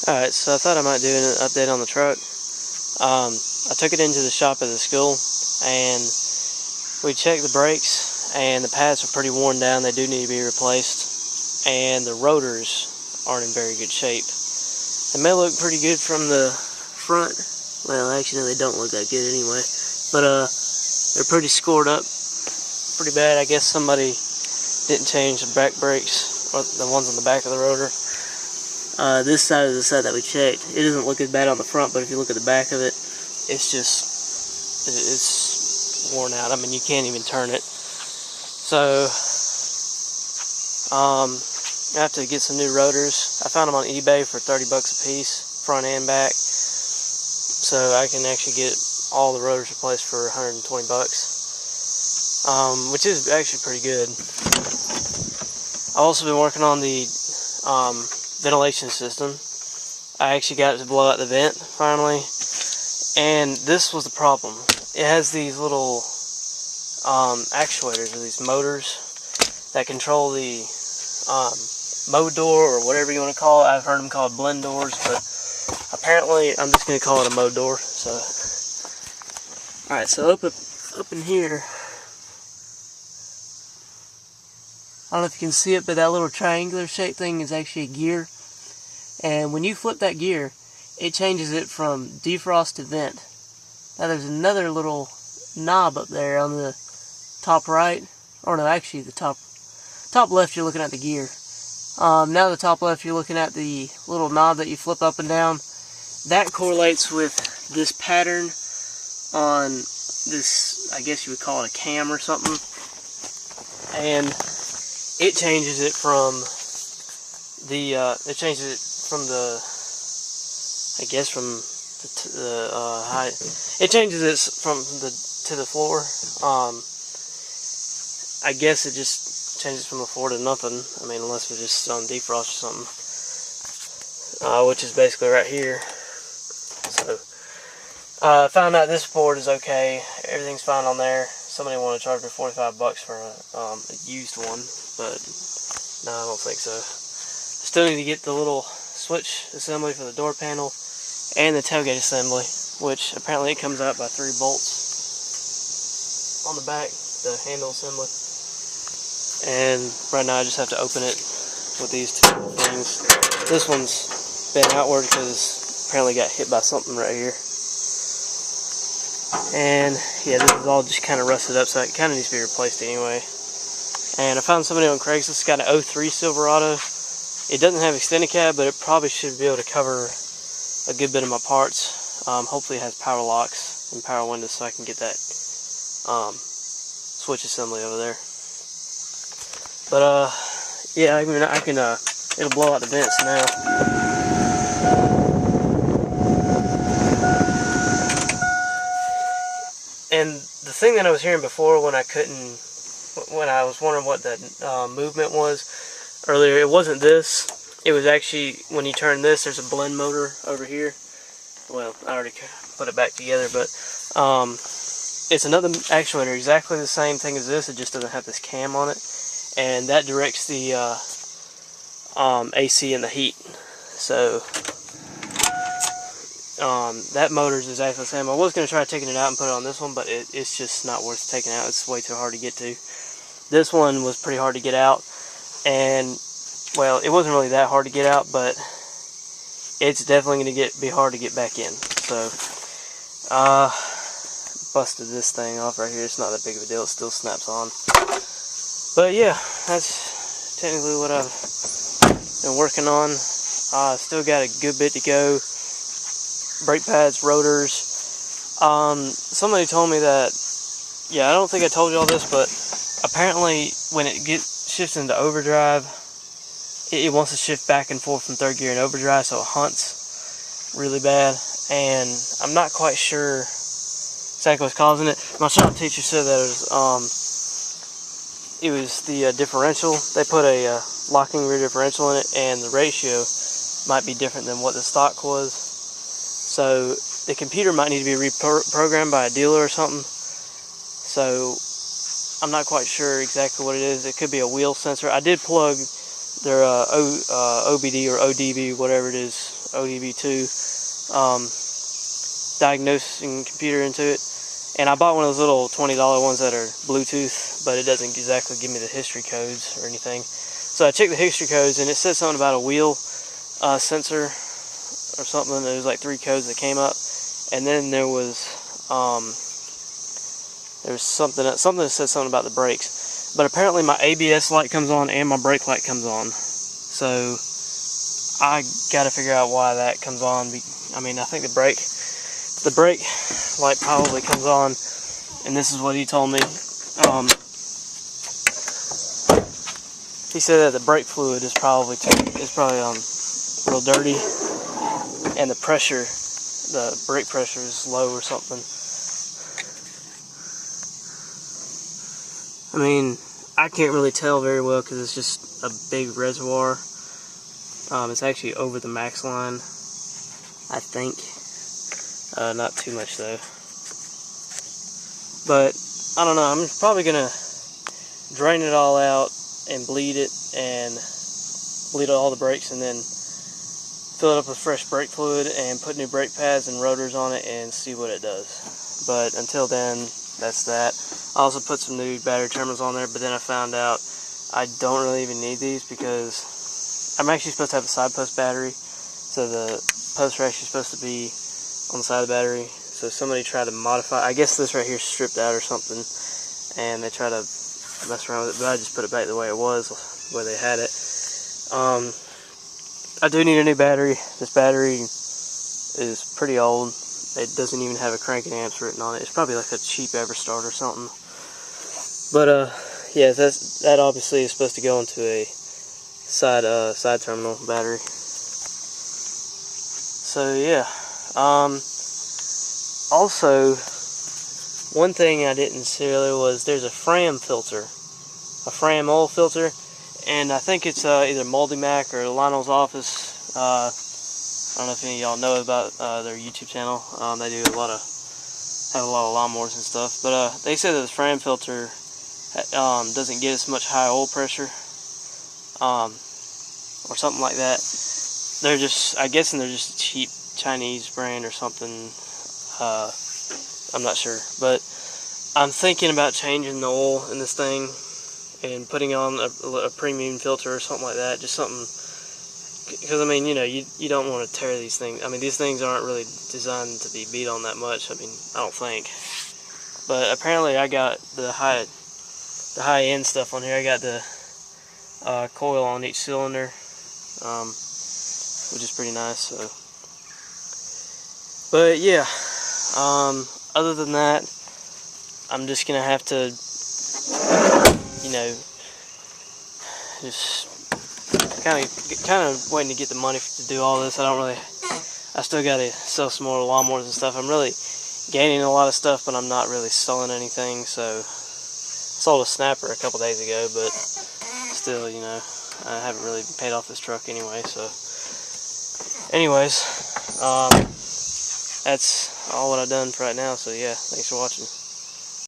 Alright, so I thought I might do an update on the truck. I took it into the shop at the school and we checked the brakes, and the pads are pretty worn down. They do need to be replaced, and the rotors aren't in very good shape. They may look pretty good from the front. Well, actually, no, they don't look that good anyway. But they're pretty scored up, pretty bad. I guess somebody didn't change the back brakes, or the ones on the back of the rotor. This side is the side that we checked. It doesn't look as bad on the front, but if you look at the back of it, it's worn out. I mean, you can't even turn it. So, I have to get some new rotors. I found them on eBay for 30 bucks a piece, front and back. So I can actually get all the rotors replaced for 120 bucks, which is actually pretty good. I've also been working on the ventilation system. I actually got it to blow out the vent finally, and this was the problem. It has these little actuators, or these motors that control the motor door, or whatever you want to call it. I've heard them called blend doors, but apparently I'm just going to call it a motor door. So, alright, so up in here, I don't know if you can see it, but that little triangular shaped thing is actually a gear. And when you flip that gear, it changes it from defrost to vent. Now there's another little knob up there on the top right. Or no, actually the top left you're looking at the gear. Now the top left you're looking at the little knob that you flip up and down. That correlates with this pattern on this, I guess you would call it a cam or something. And it changes it from the, I guess from the height. It changes it from to the floor. I guess it just changes from the floor to nothing. I mean, unless we're just on defrost or something, which is basically right here. So, I found out this board is okay. Everything's fine on there. Somebody wanted to charge me 45 bucks for a used one, but no, I don't think so. Still need to get the little switch assembly for the door panel and the tailgate assembly, which apparently it comes out by 3 bolts on the back, the handle assembly. And right now I just have to open it with these two things. This one's been outward because apparently got hit by something right here. And yeah, this is all just kind of rusted up, so it kind of needs to be replaced anyway. And I found somebody on Craigslist got an 03 Silverado. It doesn't have extended cab, but it probably should be able to cover a good bit of my parts. Hopefully it has power locks and power windows, so I can get that switch assembly over there. But yeah, I mean, it'll blow out the vents now. And the thing that I was hearing before when I was wondering what the movement was earlier, it wasn't this. It was actually, when you turn this, there's a blend motor over here. Well, I already put it back together, but it's another actuator, exactly the same thing as this. It just doesn't have this cam on it, and that directs the AC and the heat. So that motor is exactly the same. I was going to try taking it out and put it on this one, but it's just not worth taking out. It's way too hard to get to. This one was pretty hard to get out, and well, it wasn't really that hard to get out, but it's definitely going to be hard to get back in. So busted this thing off right here. It's not that big of a deal. It still snaps on. But yeah, that's technically what I've been working on. Still got a good bit to go. Brake pads, rotors. Somebody told me that, yeah, I don't think I told you all this, but apparently when it shifts into overdrive, it wants to shift back and forth from third gear in overdrive, so it hunts really bad. And I'm not quite sure exactly what's causing it. My shop teacher said that it was the differential. They put a locking rear differential in it, and the ratio might be different than what the stock was. So the computer might need to be reprogrammed by a dealer or something. So I'm not quite sure exactly what it is. It could be a wheel sensor. I did plug their OBD or ODB, whatever it is, ODB2 diagnosing computer into it. And I bought one of those little $20 ones that are Bluetooth, but it doesn't exactly give me the history codes or anything. So I checked the history codes, and it said something about a wheel sensor or something. There was like 3 codes that came up, and then there was something that said something about the brakes. But apparently my ABS light comes on and my brake light comes on. So I got to figure out why that comes on. I mean, I think the brake light probably comes on, and this is what he told me. He said that the brake fluid is probably real dirty, and the brake pressure is low or something. I mean, I can't really tell very well because it's just a big reservoir. It's actually over the max line, I think. Not too much though. But I don't know, I'm probably gonna drain it all out and bleed all the brakes, and then fill it up with fresh brake fluid and put new brake pads and rotors on it and see what it does. But until then, that's that. I also put some new battery terminals on there, but then I found out I don't really even need these because I'm actually supposed to have a side post battery, so the posts are actually supposed to be on the side of the battery. So somebody tried to modify, I guess this right here is stripped out or something, and they try to mess around with it, but I just put it back the way it was, the way they had it. I do need a new battery. This battery is pretty old. It doesn't even have a cranking amps written on it. It's probably like a cheap Everstart or something. But yeah, that obviously is supposed to go into a side terminal battery. So yeah. Also, one thing I didn't see really was there's a Fram filter, a Fram Oil Filter, and I think it's either Moldy Mac or Lionel's Office. I don't know if any of y'all know about their YouTube channel. They do have a lot of lawnmowers and stuff, but they said that the Fram filter doesn't get as much high oil pressure, or something like that. I'm guessing they're just a cheap Chinese brand or something. I'm not sure, but I'm thinking about changing the oil in this thing and putting on a premium filter or something like that. Just something, because I mean, you know, you don't want to tear these things. I mean, these things aren't really designed to be beat on that much. I mean, I don't think. But apparently, I got the high end stuff on here. I got the coil on each cylinder, which is pretty nice. So, but yeah. Other than that, I'm just gonna have to, you know, just kind of waiting to get the money to do all this. I still gotta sell some more lawnmowers and stuff. I'm really gaining a lot of stuff, but I'm not really selling anything. So I sold a snapper a couple days ago, but still, you know, I haven't really paid off this truck anyway. So, anyways, that's all what I've done for right now. So yeah, thanks for watching.